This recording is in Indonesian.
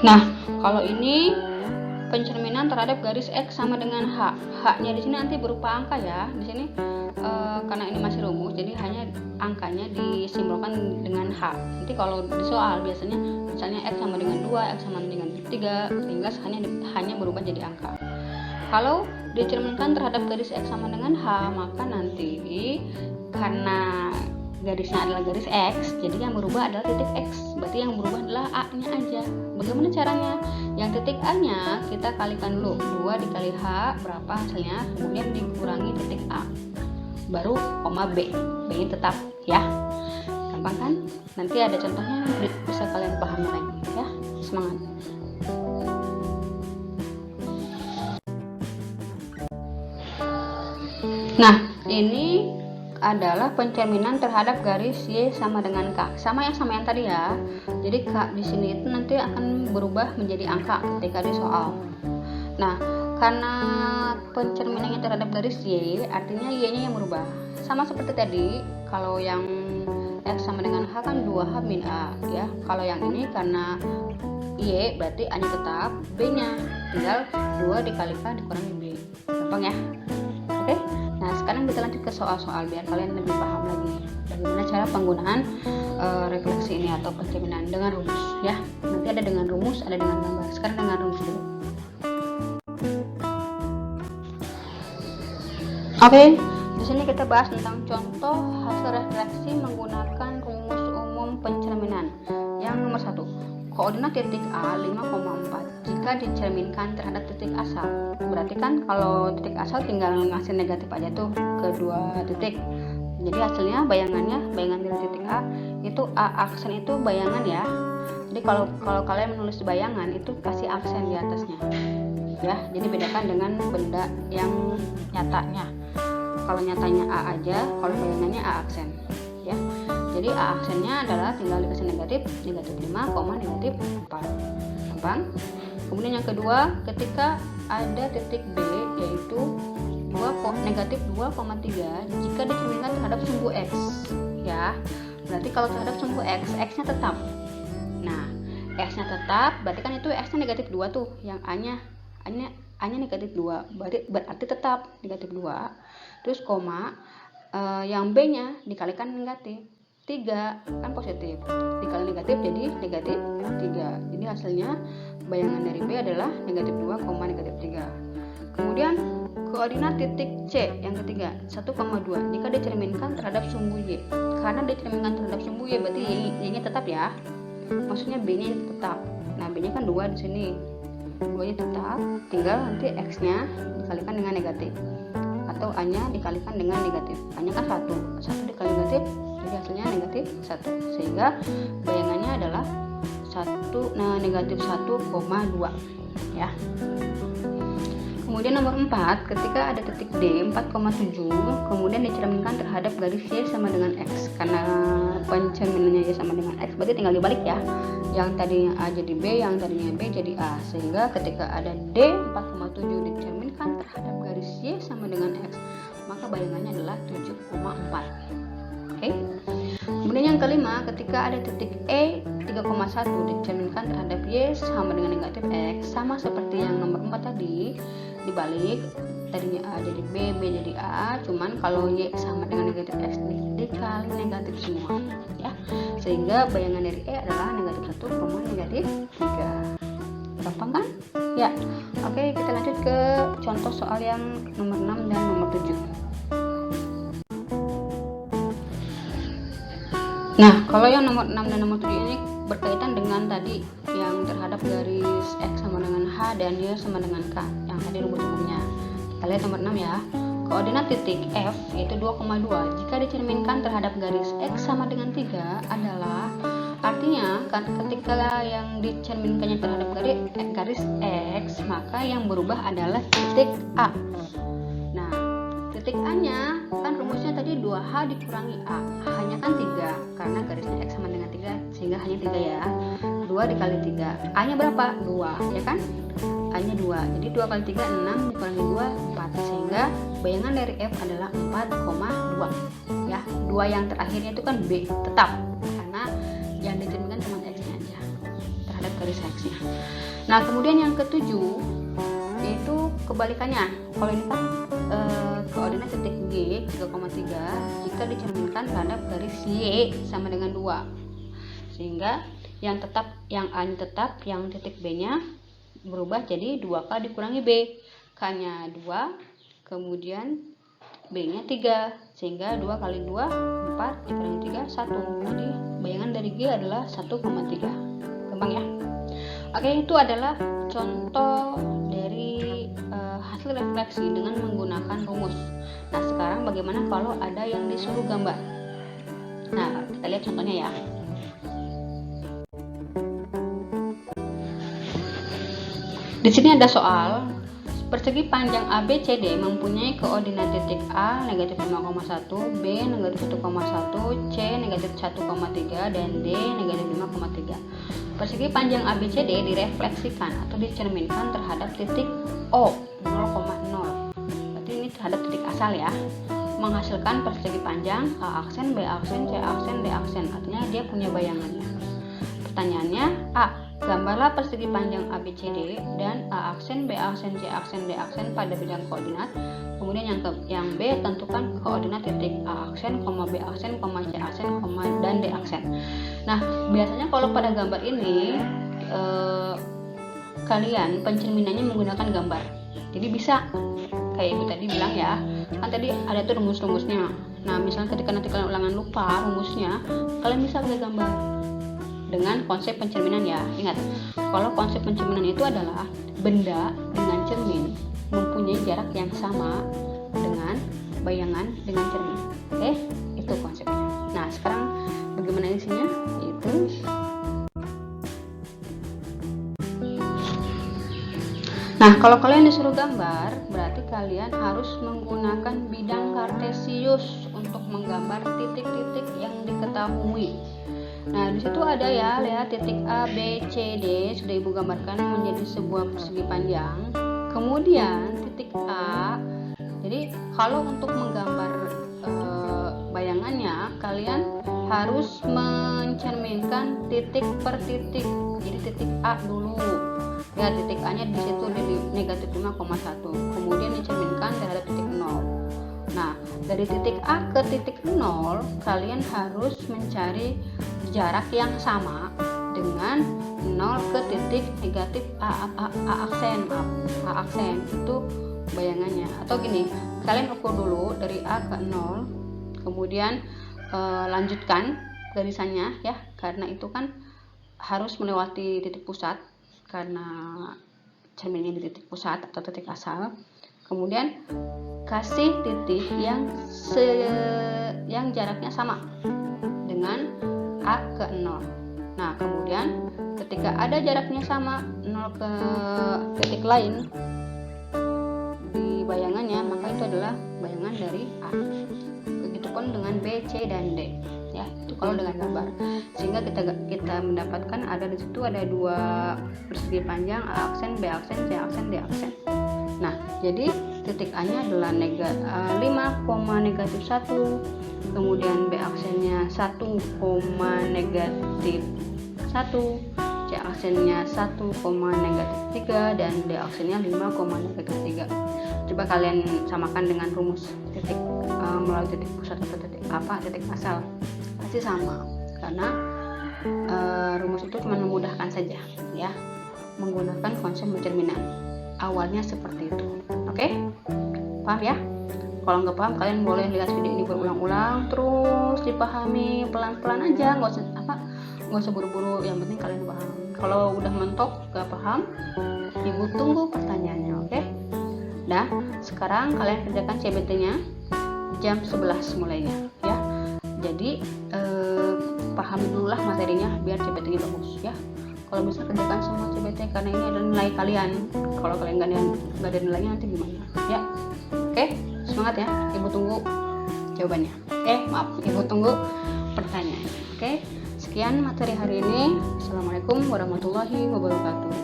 Nah, kalau ini pencerminan terhadap garis X sama dengan H. H-nya di sini nanti berupa angka ya. Di sini karena ini masih rumus, jadi hanya angkanya disimbolkan dengan H. Nanti kalau di soal biasanya misalnya X sama dengan 2, X sama dengan 3, sehingga hanya berubah jadi angka. Kalau dicerminkan terhadap garis X sama dengan H, maka nanti karena garisnya adalah garis X, jadi yang berubah adalah titik X. Berarti yang berubah adalah A-nya aja. Bagaimana caranya? Yang titik A-nya kita kalikan dulu. 2 dikali H berapa hasilnya? Kemudian dikurangi titik A. Baru koma B. B-nya tetap ya. Gampang kan? Nanti ada contohnya bisa kalian pahami lagi ya. Semangat. Nah, ini adalah pencerminan terhadap garis Y sama dengan K. Sama yang tadi ya. Jadi K di sini itu nanti akan berubah menjadi angka ketika di soal. Nah, karena pencerminannya terhadap garis Y, artinya Y-nya yang berubah. Sama seperti tadi, kalau yang X sama dengan H kan 2H min A ya. Kalau yang ini karena Y berarti A-nya tetap, B-nya tinggal 2 dikalikan dikurangi B. Gampang ya? Oke? Nah, sekarang kita lanjut ke soal-soal biar kalian lebih paham lagi bagaimana cara penggunaan refleksi ini atau pencerminan dengan rumus ya. Nanti ada dengan rumus, ada dengan gambar. Sekarang dengan rumus dulu. Oke, di sini kita bahas tentang contoh hasil refleksi menggunakan rumus umum pencerminan. Yang nomor 1, koordinat titik A 5,4 jika dicerminkan terhadap titik asal. Berarti kan kalau titik asal tinggal ngasih negatif aja tuh ke dua titik. Jadi hasilnya bayangan dari titik A itu A aksen itu bayangan ya. Jadi kalau kalian menulis bayangan itu kasih aksen di atasnya. Ya, jadi bedakan dengan benda yang nyatanya. Kalau nyatanya A aja, kalau bayangannya A aksen. Ya. Jadi A aksennya adalah tinggal dikasih negatif 5, negatif 4. Gampang. Kemudian yang kedua, ketika ada titik B yaitu negatif 2,3 jika dicerminkan terhadap sumbu X ya. Berarti kalau terhadap sumbu X, X-nya tetap. Nah, X-nya tetap berarti kan itu X-nya negatif 2 tuh, yang A-nya negatif 2, berarti tetap negatif 2. Terus koma, yang B-nya dikalikan negatif 3 kan positif, dikali negatif jadi negatif 3. Jadi hasilnya bayangan dari B adalah negatif 2, negatif 3. Kemudian koordinat titik C yang ketiga 1,2 jika dicerminkan terhadap sumbu Y. Karena dicerminkan terhadap sumbu Y berarti Y-nya tetap ya. Maksudnya B-nya tetap. Nah, B-nya kan 2 di sini. 2-nya tetap, tinggal nanti X-nya dikalikan dengan negatif. Atau A-nya dikalikan dengan negatif. A-nya kan 1 dikali negatif, jadi hasilnya negatif 1. Sehingga bayangannya adalah negatif 1,2 ya. Kemudian nomor 4, ketika ada titik D 4,7 kemudian dicerminkan terhadap garis Y sama dengan X. Karena pencerminannya Y sama dengan X berarti tinggal dibalik ya. Yang tadinya A jadi B, yang tadinya B jadi A. Sehingga ketika ada D 4,7 dicerminkan terhadap garis Y sama dengan X, maka bayangannya adalah 7,4. Oke. Kemudian yang kelima, ketika ada titik E 3,1 dicerminkan terhadap Y sama dengan negatif X, sama seperti yang nomor 4 tadi, dibalik, tadinya A jadi B, B jadi A, cuman kalau Y sama dengan negatif X dikali negatif semua ya, sehingga bayangan dari E adalah negatif 1, negatif 3. Gampang kan? Ya. Oke, kita lanjut ke contoh soal yang nomor 6 dan nomor 7. Nah, kalau yang nomor 6 dan nomor 7 ini berkaitan dengan tadi yang terhadap garis X sama dengan H dan Y sama dengan K yang tadi rumus umumnya. Kita lihat nomor 6 ya. Koordinat titik F yaitu 2,2 jika dicerminkan terhadap garis X sama dengan 3 adalah, artinya kan ketika yang dicerminkannya terhadap garis X, maka yang berubah adalah titik A. Nah, titik A-nya kan rumusnya tadi 2H dikurangi A. H-nya kan 3 karena garisnya X sama dengan 3 sehingga hanya 3 ya. 2 dikali 3. A-nya berapa? 2 ya kan? A-nya 2. Jadi 2 kali 3 6 dikurangi 2 4. Sehingga bayangan dari F adalah 4,2 ya. 2 yang terakhirnya itu kan B tetap karena yang dicerminkan cuma X-nya aja terhadap garis reaksinya. Nah, kemudian yang ketujuh itu kebalikannya. Kalau ini kan koordinat titik G 3,3 jika dicerminkan terhadap garis Y sama dengan 2. Sehingga yang A-nya tetap, yang titik B-nya berubah jadi 2K dikurangi B. K-nya 2, kemudian B-nya 3. Sehingga 2 kali 2, 4 dikurangi 3, 1. Jadi bayangan dari G adalah 1,3. Gampang ya? Oke, itu adalah contoh dari hasil refleksi dengan menggunakan rumus. Nah, sekarang bagaimana kalau ada yang disuruh gambar? Nah, kita lihat contohnya ya. Di sini ada soal, persegi panjang ABCD mempunyai koordinat titik A negatif 5,1, B negatif 1,1, C negatif 1,3, dan D negatif 5,3. Persegi panjang ABCD direfleksikan atau dicerminkan terhadap titik O 0,0. Berarti ini terhadap titik asal ya. Menghasilkan persegi panjang A aksen, B aksen, C aksen, D aksen. Artinya dia punya bayangannya. Pertanyaannya, A. Gambarlah persegi panjang ABCD dan A aksen, B aksen, C aksen, D aksen pada bidang koordinat. Kemudian yang B, tentukan koordinat titik A aksen, B aksen, C aksen, dan D aksen. Nah, biasanya kalau pada gambar ini kalian pencerminannya menggunakan gambar. Jadi bisa kayak ibu tadi bilang ya, kan tadi ada tuh rumus-rumusnya. Nah, misalnya ketika nanti kalian ulangan lupa rumusnya, kalian bisa pakai gambar dengan konsep pencerminan ya. Ingat, kalau konsep pencerminan itu adalah benda dengan cermin mempunyai jarak yang sama dengan bayangan dengan cermin. Oke, itu konsepnya. Nah, sekarang bagaimana isinya? Itu Nah, kalau kalian disuruh gambar, berarti kalian harus menggunakan bidang kartesius untuk menggambar titik-titik yang diketahui. Nah, di situ ada ya, lihat titik A, B, C, D sudah ibu gambarkan menjadi sebuah persegi panjang. Kemudian titik A. Jadi kalau untuk menggambar bayangannya, kalian harus mencerminkan titik per titik. Jadi titik A dulu. Ya, titik A-nya di situ di negatif 5,1. Kemudian dicerminkan terhadap titik 0. Nah, dari titik A ke titik 0, kalian harus mencari jarak yang sama dengan 0 ke titik negatif A aksen. Itu bayangannya. Atau gini, kalian ukur dulu dari A ke 0, kemudian lanjutkan garisannya ya, karena itu kan harus melewati titik pusat karena cerminnya di titik pusat atau titik asal. Kemudian kasih titik yang jaraknya sama dengan A ke 0. Nah, kemudian ketika ada jaraknya sama 0 ke titik lain di bayangannya, maka itu adalah bayangan dari A. Begitupun dengan B, C, dan D. Ya, itu kalau dengan gambar. Sehingga kita mendapatkan ada di situ ada dua persegi panjang A aksen, B aksen, C aksen, D aksen. Nah, jadi titik A-nya adalah 5,-1, kemudian B aksennya 1,-1, C aksennya 1,-3, dan D aksennya 5,-3. Coba kalian samakan dengan rumus titik melalui titik pusat atau titik asal, pasti sama, karena rumus itu cuma memudahkan saja ya, menggunakan konsep pencerminan. Awalnya seperti itu. Oke? Paham ya? Kalau nggak paham, kalian boleh lihat video ini berulang-ulang, terus dipahami pelan-pelan aja, nggak usah buru-buru, yang penting kalian paham. Kalau udah mentok nggak paham, ibu tunggu pertanyaannya. Oke? Nah, sekarang kalian kerjakan CBT-nya jam 11 mulainya ya. Jadi pahami dulu lah materinya biar CBT-nya bagus ya. Kalau bisa kerjakan semua CBT karena ini adalah nilai kalian. Kalau kalian nggak ada nilainya nanti gimana ya? Oke, semangat ya. Ibu tunggu jawabannya. Ibu tunggu pertanyaannya. Oke, sekian materi hari ini. Assalamualaikum warahmatullahi wabarakatuh.